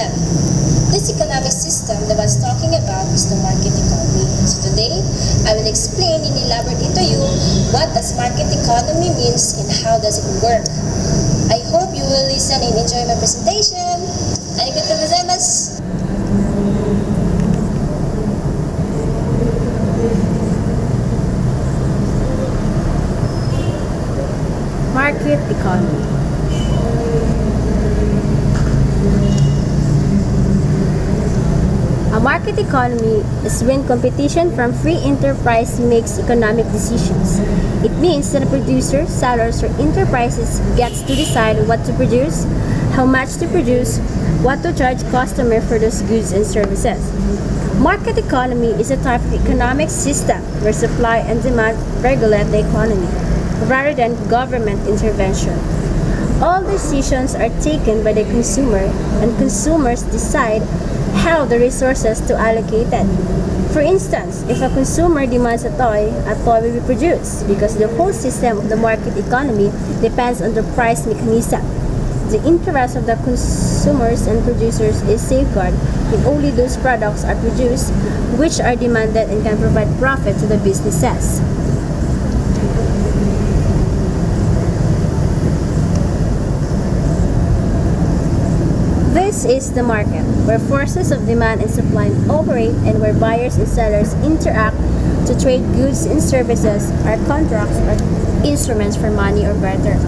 Yan. This economic system that I was talking about is the market economy. So today, I will explain and elaborate to you what does market economy means and how does it work. I hope you will listen and enjoy my presentation. Arigatou gozaimasu. Market economy. A market economy is when competition from free enterprise makes economic decisions. It means that a producer, sellers, or enterprises gets to decide what to produce, how much to produce, what to charge customer for those goods and services. Market economy is a type of economic system where supply and demand regulate the economy, rather than government intervention. All decisions are taken by the consumer, and consumers decide how the resources to allocate it. For instance, if a consumer demands a toy will be produced because the whole system of the market economy depends on the price mechanism. The interest of the consumers and producers is safeguarded if only those products are produced which are demanded and can provide profit to the businesses. This is the market, where forces of demand and supply operate and where buyers and sellers interact to trade goods and services or contracts or instruments for money or barter.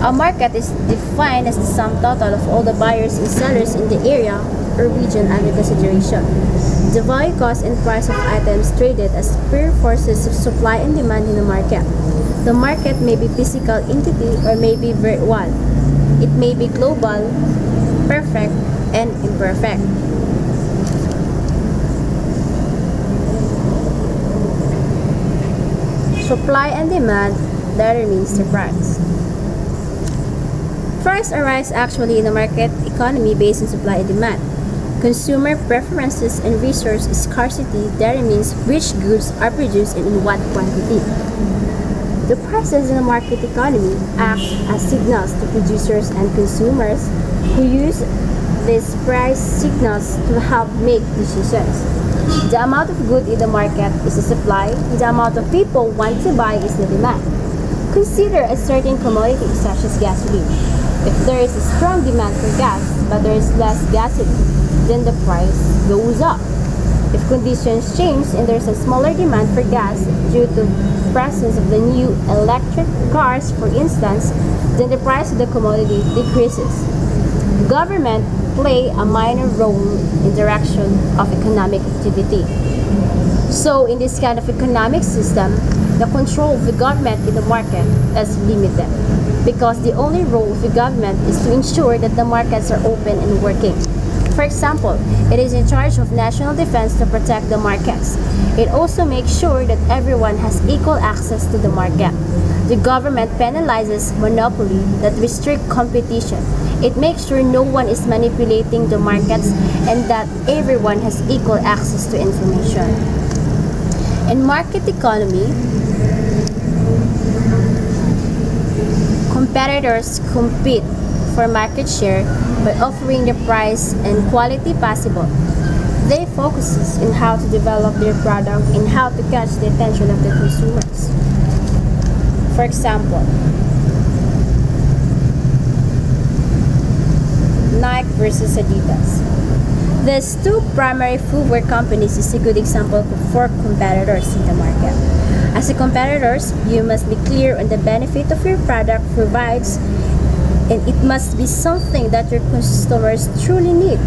A market is defined as the sum total of all the buyers and sellers in the area or region under consideration. The value, cost, and price of items traded as pure forces of supply and demand in the market. The market may be physical entity or may be virtual. It may be global, perfect, and imperfect. Supply and demand determines the price. Price arises actually in the market economy based on supply and demand. Consumer preferences and resource scarcity determines which goods are produced and in what quantity. The prices in the market economy act as signals to producers and consumers who use these price signals to help make decisions. The amount of good in the market is the supply, the amount of people want to buy is the demand. Consider a certain commodity such as gasoline. If there is a strong demand for gas but there is less gasoline, then the price goes up. If conditions change and there is a smaller demand for gas due to presence of the new electric cars, for instance, then the price of the commodity decreases. Government play a minor role in direction of economic activity. So in this kind of economic system, the control of the government in the market is limited because the only role of the government is to ensure that the markets are open and working. For example, it is in charge of national defense to protect the markets. It also makes sure that everyone has equal access to the market. The government penalizes monopoly that restrict competition. It makes sure no one is manipulating the markets and that everyone has equal access to information. In market economy, competitors compete for market share by offering the price and quality possible. They focus on how to develop their product and how to catch the attention of the consumers. For example, Nike versus Adidas. These two primary footwear companies is a good example for competitors in the market. As a competitors, you must be clear on the benefit of your product provides, and it must be something that your customers truly need.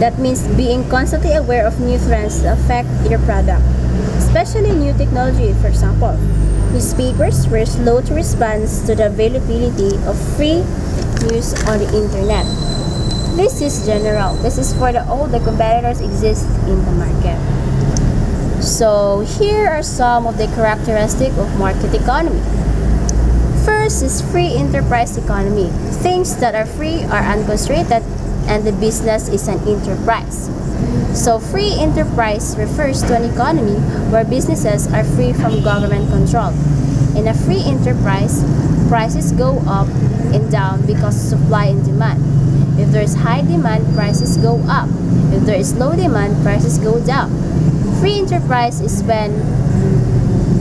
That means being constantly aware of new trends that affect your product, especially new technology. For example, newspapers were slow to respond to the availability of free news on the internet. This is general. This is for all the competitors exist in the market. So here are some of the characteristics of market economy. First is free enterprise economy. Things that are free are unconstrained and the business is an enterprise. So free enterprise refers to an economy where businesses are free from government control. In a free enterprise, prices go up and down because of supply and demand. If there there's high demand, prices go up. If there is low demand, prices go down. Free enterprise is when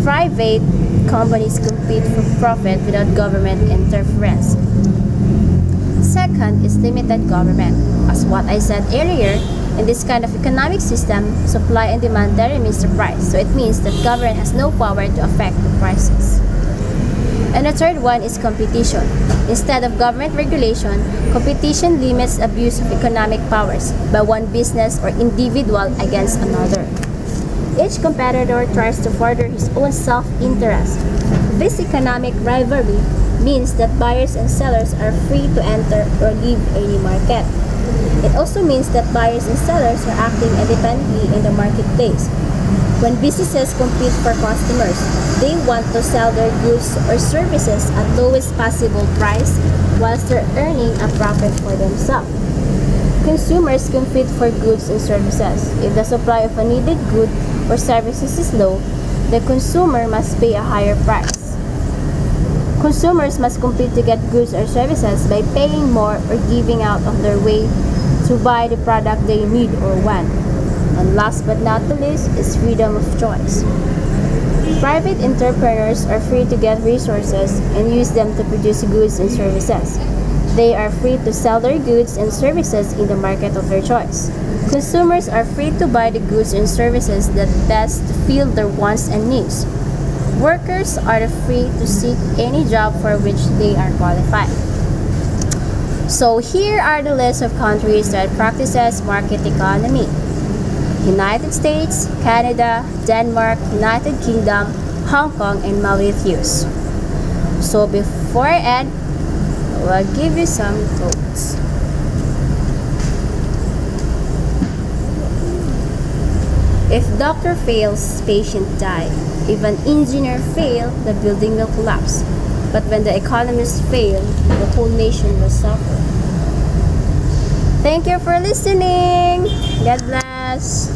private companies compete for profit without government interference. Second is limited government. As what I said earlier, in this kind of economic system, supply and demand determines the price. So it means that government has no power to affect the prices. And the third one is competition. Instead of government regulation, competition limits abuse of economic powers by one business or individual against another. Each competitor tries to further his own self-interest. This economic rivalry means that buyers and sellers are free to enter or leave any market. It also means that buyers and sellers are acting independently in the marketplace. When businesses compete for customers, they want to sell their goods or services at lowest possible price whilst they're earning a profit for themselves. Consumers compete for goods and services. If the supply of a needed good or services is low, the consumer must pay a higher price. Consumers must compete to get goods or services by paying more or giving out of their way to buy the product they need or want. And last but not the least is freedom of choice. Private entrepreneurs are free to get resources and use them to produce goods and services. They are free to sell their goods and services in the market of their choice. Consumers are free to buy the goods and services that best fill their wants and needs. Workers are free to seek any job for which they are qualified. So here are the list of countries that practices market economy. United States, Canada, Denmark, United Kingdom, Hong Kong, and Mauritius. So before I end, I will give you some quotes. If doctor fails, patient die. If an engineer fail, the building will collapse. But when the economists fail, the whole nation will suffer. Thank you for listening. God bless.